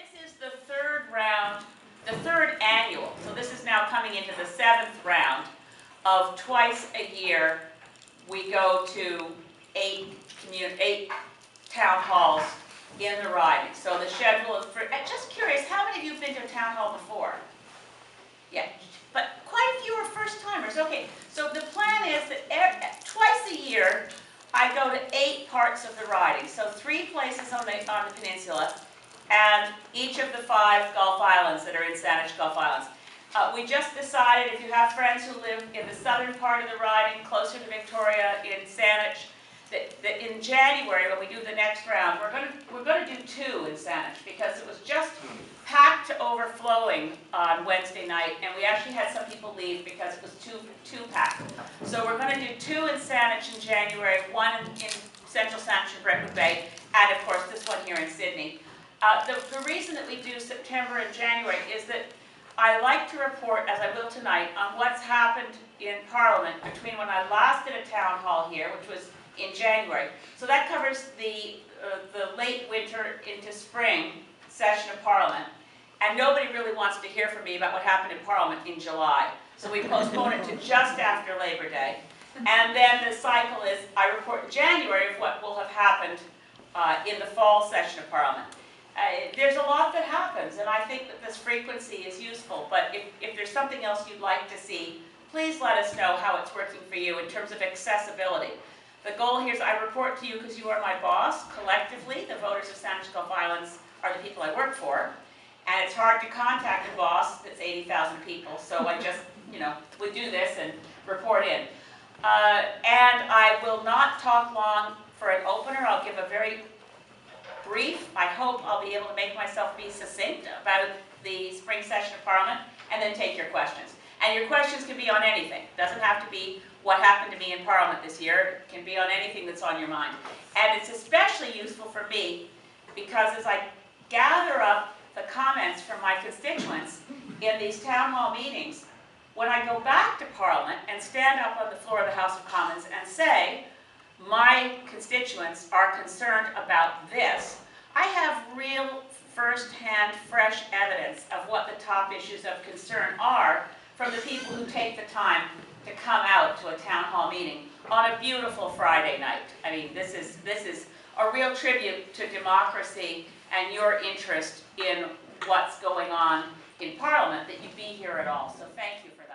this is the third round, the third annual, so this is now coming into the 7th round of twice a year we go to 8 town halls in the riding. So the schedule is for, just curious, how many of you have been to a town hall before? Yeah, but quite a few are first timers. Okay, so the plan is that twice a year I go to 8 parts of the riding. So 3 places on the peninsula and each of the 5 Gulf Islands that are in Saanich-Gulf Islands. We just decided, if you have friends who live in the southern part of the riding, closer to Victoria in Saanich, that in January, when we do the next round, we're going to do 2 in Saanich, because it was just packed to overflowing on Wednesday night, and we actually had some people leave because it was too packed. So we're going to do 2 in Saanich in January, 1 in Central Saanich and Brentwood Bay, and of course this one here in Sidney. The reason that we do September and January is that I like to report, as I will tonight, on what's happened in Parliament between when I last did a town hall here, which was in January. So that covers the late winter into spring session of Parliament. And nobody really wants to hear from me about what happened in Parliament in July. So we postpone it to just after Labor Day. And then the cycle is, I report in January of what will have happened in the fall session of Parliament. There's a lot that happens, and I think that this frequency is useful, but if there's something else you'd like to see, please let us know how it's working for you in terms of accessibility. The goal here is I report to you because you are my boss. Collectively, the voters of Saanich-Gulf Islands are the people I work for, and it's hard to contact a boss that's 80,000 people, so I just, would do this and report in. And I will not talk long for an opener. I'll give a very brief. I hope I'll be able to make myself be succinct about the spring session of Parliament, and then take your questions. And your questions can be on anything. It doesn't have to be what happened to me in Parliament this year. It can be on anything that's on your mind. And it's especially useful for me because as I gather up the comments from my constituents in these town hall meetings, when I go back to Parliament and stand up on the floor of the House of Commons and say, my constituents are concerned about this, I have real first-hand, fresh evidence of what the top issues of concern are from the people who take the time to come out to a town hall meeting on a beautiful Friday night. I mean, this is a real tribute to democracy and your interest in what's going on in Parliament, that you be here at all. So thank you for that.